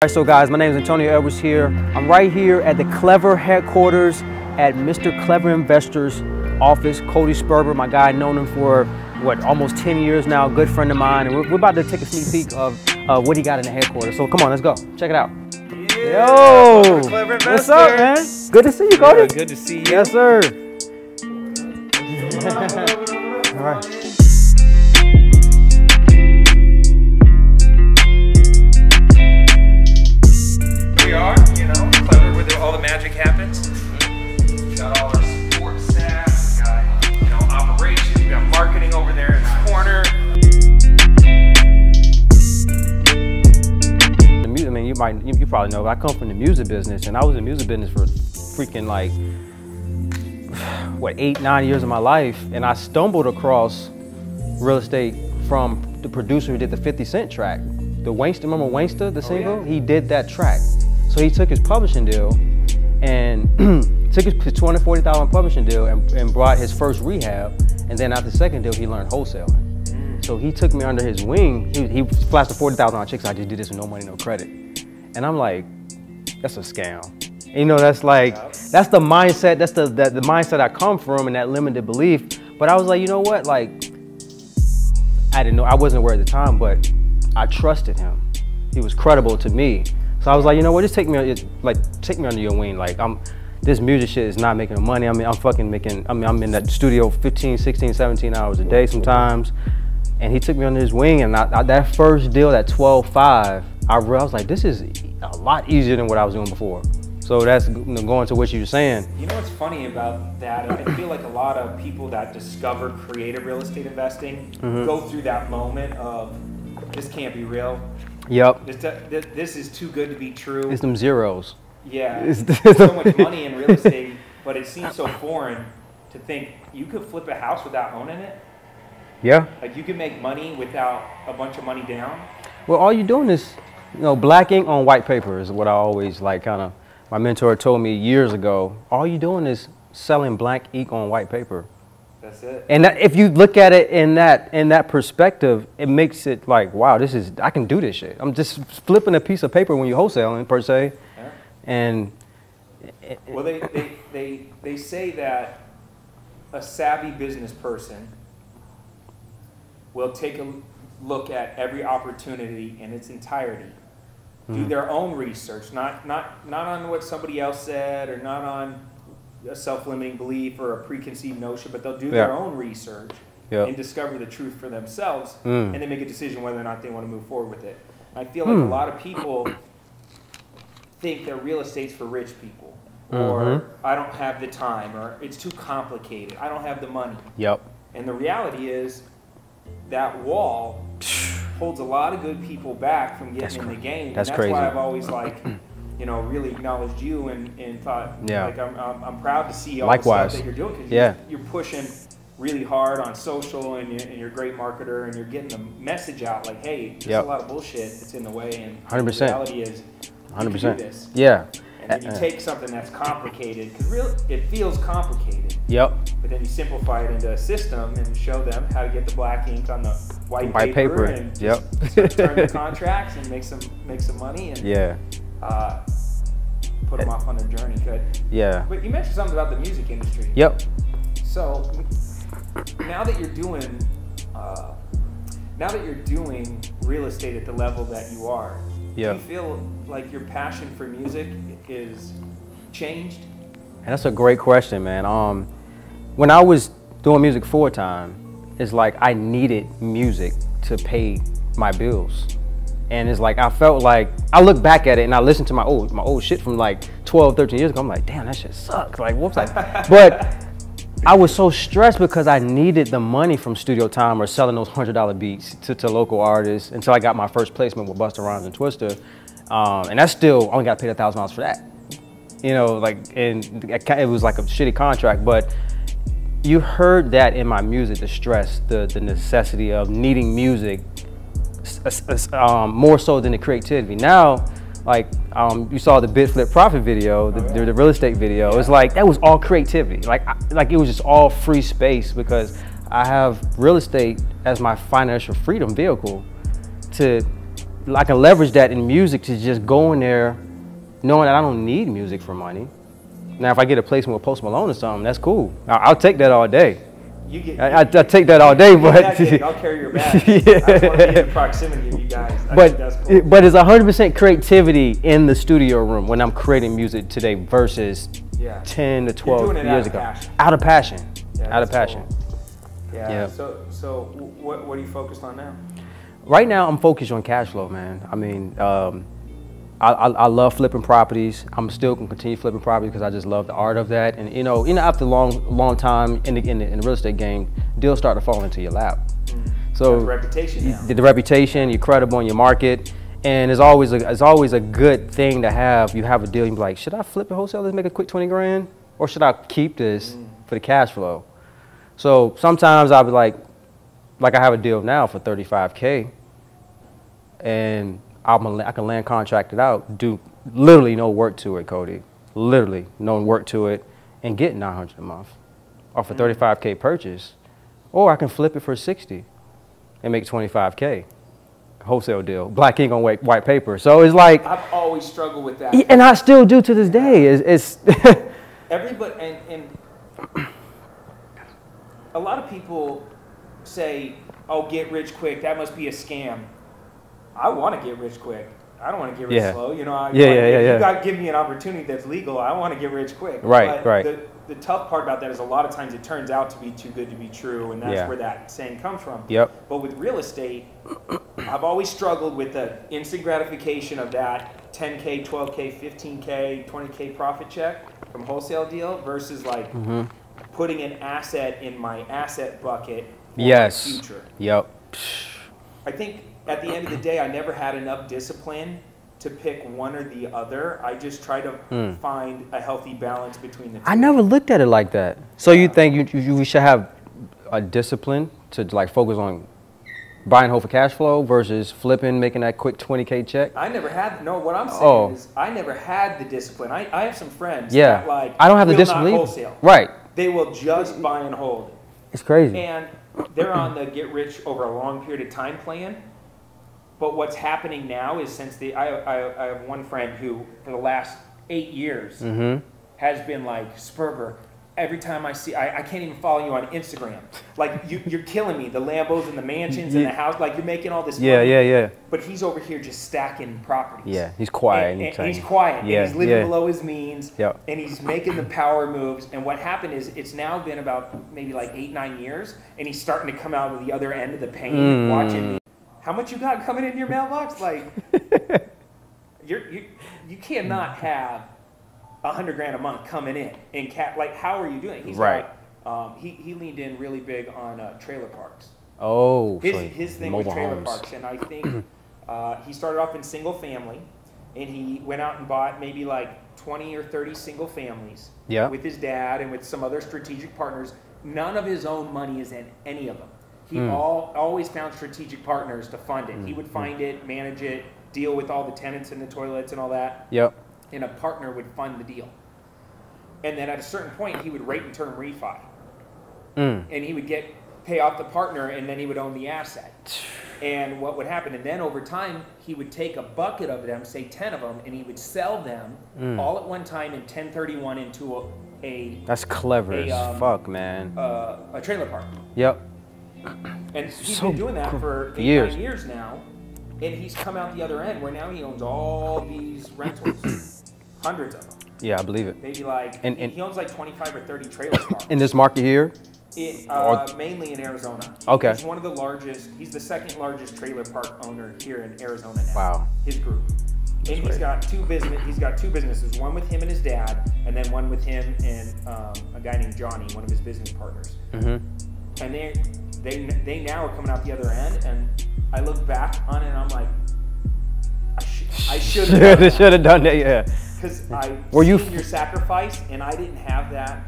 Alright, so guys, my name is Antonio Edwards here. I'm right here at the Clever headquarters at Mr. Clever Investors office. Cody Sperber, my guy, known him for what, almost 10 years now, good friend of mine, and we're about to take a sneak peek of what he got in the headquarters. So come on, let's go, check it out. Yeah, Yo, what's up, man? Good to see you, Cody. Yeah, good to see you. Yes, sir. All right. All the magic happens. We got all our support staff, we got operations, we got marketing over there in the corner. The music, I mean, you probably know, I come from the music business, and I was in the music business for freaking like, what, 8-9 years of my life, and I stumbled across real estate from the producer who did the 50 Cent track. The Wangsta, remember Wangsta, the single? Yeah. He did that track. So he took his publishing deal and took his $240,000 publishing deal and brought his first rehab. And then after the second deal, he learned wholesaling. So he took me under his wing. He flashed a $40,000 check, so I just did this with no money, no credit. And I'm like, that's a scam. And, you know, that's like, that's the mindset, that's the mindset I come from and that limited belief. But I was like, you know what? Like, I didn't know, I wasn't aware at the time, but I trusted him. He was credible to me. So I was like, you know what, just take me under your wing. Like, this music shit is not making no money. I mean, I'm in that studio 15, 16, 17 hours a day sometimes. And he took me under his wing, and that first deal, that 12.5, I was like, this is a lot easier than what I was doing before. So that's going to what you were saying. You know what's funny about that? I feel like a lot of people that discover creative real estate investing go through that moment of, this can't be real. Yep. This is too good to be true. It's them zeros. Yeah, there's so much money in real estate, but it seems so foreign to think you could flip a house without owning it. Yeah. Like, you can make money without a bunch of money down. Well, all you're doing is, black ink on white paper is what I always my mentor told me years ago. All you're doing is selling black ink on white paper. That's it. And if you look at it in that perspective, it makes it like, wow, I can do this shit. I'm just flipping a piece of paper when you're wholesaling, per se. Yeah. And well, they say that a savvy business person will take a look at every opportunity in its entirety, do their own research, not on what somebody else said, or not on a self-limiting belief or a preconceived notion, but they'll do their own research and discover the truth for themselves, and then make a decision whether or not they want to move forward with it. I feel like a lot of people think that real estate's for rich people, or I don't have the time, or it's too complicated, I don't have the money. Yep. And the reality is that wall holds a lot of good people back from getting in the game. That's and that's why I've always really acknowledged you and thought, like, I'm proud to see all the stuff that you're doing, because you're pushing really hard on social, and you're a great marketer, and you're getting the message out like, hey, there's a lot of bullshit that's in the way, and 100%. The reality is, 100%. You can do this. Yeah. And then you take something that's complicated, because it feels complicated. Yep. But then you simplify it into a system and show them how to get the black ink on the white paper and turn the contracts and make some money and put them off on their journey. Good. Yeah. But you mentioned something about the music industry. Yep. So now that you're doing real estate at the level that you are, do you feel like your passion for music is changed? And that's a great question, man. When I was doing music full-time, it's like I needed music to pay my bills. And it's like, I felt like, I look back at it and I listen to my old shit from like 12, 13 years ago. I'm like, damn, that shit sucks. Like, whoops. But I was so stressed because I needed the money from studio time or selling those $100 beats to local artists until I got my first placement with Busta Rhymes and Twista. And that's still, I only got paid $1,000 for that. And it was like a shitty contract, but you heard that in my music, the stress, the necessity of needing music more so than the creativity. Now, like, you saw the Bid Flip Profit video, the real estate video. It's like, that was all creativity. Like it was just all free space, because I have real estate as my financial freedom vehicle to I can leverage that in music to just go in there knowing that I don't need music for money. Now, if I get a placement with Post Malone or something, that's cool. I'll take that all day. I take that all day, but I'll carry your bag. I just want to be in proximity of you guys. I think that's cool. But it's 100% creativity in the studio room when I'm creating music today versus 10 to 12 years ago. Out of passion. Out of passion. Cool. Yeah. So what are you focused on now? Right now, I'm focused on cash flow, man. I mean, I love flipping properties. I'm still gonna continue flipping properties because I just love the art of that. And you know, after a long time in the real estate game, deals start to fall into your lap. So the reputation now. The reputation, you're credible in your market, and it's always a good thing to have. You have a deal, you be like, should I flip and wholesale this, make a quick 20 grand, or should I keep this for the cash flow? So sometimes I'll be like I have a deal now for 35K, and I can land contracted out, do literally no work to it, Cody. Literally no work to it, and get 900 a month off a 35K purchase. Or I can flip it for 60 and make 25K. Wholesale deal. Black ink on white paper. So it's like, I've always struggled with that. And I still do to this day. It's everybody, and a lot of people say, oh, get rich quick, that must be a scam. I want to get rich quick. I don't want to get rich slow. You know, you got to give me an opportunity that's legal. I want to get rich quick. Right, but the tough part about that is a lot of times it turns out to be too good to be true, and that's where that saying comes from. Yep. But with real estate, I've always struggled with the instant gratification of that 10K, 12K, 15K, 20K profit check from wholesale deal versus like putting an asset in my asset bucket for my future. Yep. I think at the end of the day, I never had enough discipline to pick one or the other. I just try to find a healthy balance between the two. I never looked at it like that. So you think we should have a discipline to like focus on buying home for cash flow versus flipping, making that quick 20K check? I never had, no, what I'm saying is I never had the discipline. I have some friends that like, I don't have the discipline. Wholesale. Right. They will just buy and hold. It's crazy. And they're on the get rich over a long period of time plan. But what's happening now is since I have one friend who, for the last 8 years, has been like, Sperber, every time I see, I can't even follow you on Instagram. Like, you're killing me. The Lambos and the mansions and the house, like, you're making all this money. Yeah. But he's over here just stacking properties. Yeah, he's quiet. And he's quiet. Yeah, and he's living below his means. Yep. And he's making the power moves. And what happened is it's now been about maybe like 8-9 years, and he's starting to come out of the other end of the pain, watching me. How much you got coming in your mailbox? Like, you cannot have 100 grand a month coming in like, how are you doing? He's right. He leaned in really big on trailer parks. Oh, his thing was trailer parks, and I think he started off in single family, and he went out and bought maybe like 20 or 30 single families with his dad and with some other strategic partners. None of his own money is in any of them. He always found strategic partners to fund it. He would find it, manage it, deal with all the tenants and the toilets and all that. Yep. And a partner would fund the deal. And then at a certain point, he would rate and term refi. And he would pay off the partner, and then he would own the asset. And what would happen, and then over time, he would take a bucket of them, say 10 of them, and he would sell them all at one time in 1031 into a That's clever as fuck, man. A trailer park. Yep. And he's been doing that for 8-9 years now, and he's come out the other end where now he owns all these rentals, hundreds of them. Yeah, I believe it. Maybe like, and he owns like 25 or 30 trailer parks. In this market here? Mainly in Arizona. Okay. He's one of the largest, he's the second largest trailer park owner here in Arizona now. Wow. His group. And he's got two businesses, one with him and his dad, and then one with him and a guy named Johnny, one of his business partners. And they now are coming out the other end, and I look back on it and I'm like, I should have done that, yeah. Because I seen your sacrifice, and I didn't have that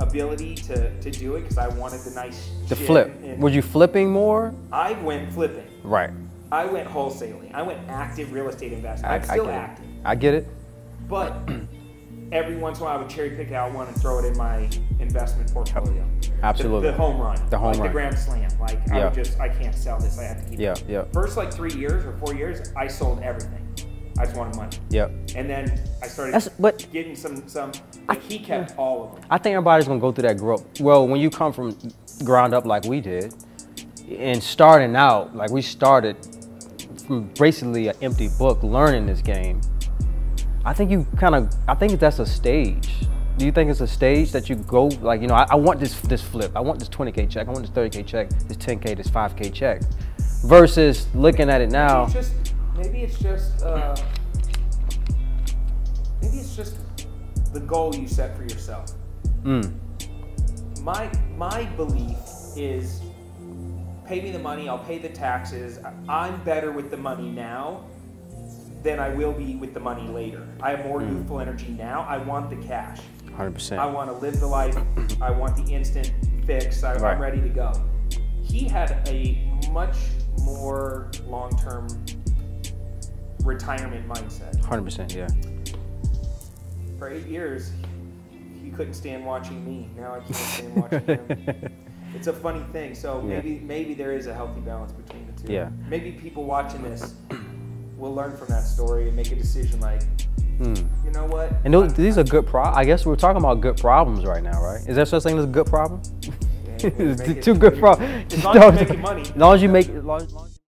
ability to do it because I wanted the nice to shit. flip. Were you flipping more? I went flipping. Right. I went wholesaling. I went active real estate investing. I'm still active. I get it. But every once in a while I would cherry pick out one and throw it in my investment portfolio. Absolutely. The home run. The home like run. The grand slam. Like I can't sell this. I have to keep it. Yeah. First like 3 years or 4 years, I sold everything. I just wanted money. Yep. And then I started getting some. Like he kept all of them. I think everybody's gonna go through that growth. Well, when you come from ground up like we did, and starting out like we started from basically an empty book, learning this game. I think that's a stage. Do you think it's a stage that you go like, you know, I want this flip, I want this 20K check, I want this 30K check, this 10K, this 5K check, versus looking at it now. Maybe it's just the goal you set for yourself. My belief is, pay me the money, I'll pay the taxes. I'm better with the money now than I will be with the money later. I have more youthful energy now. I want the cash. 100%. I want to live the life. I want the instant fix. I'm ready to go. He had a much more long-term retirement mindset. 100%, yeah. For 8 years, he couldn't stand watching me. Now I can't stand watching him. It's a funny thing. So maybe there is a healthy balance between the two. Yeah. Maybe people watching this will learn from that story and make a decision like, you know what? And these are good I guess we're talking about good problems right now, right? Is there such thing as a good problem? Yeah, Two good problems. As long as you're making money. As long as you make.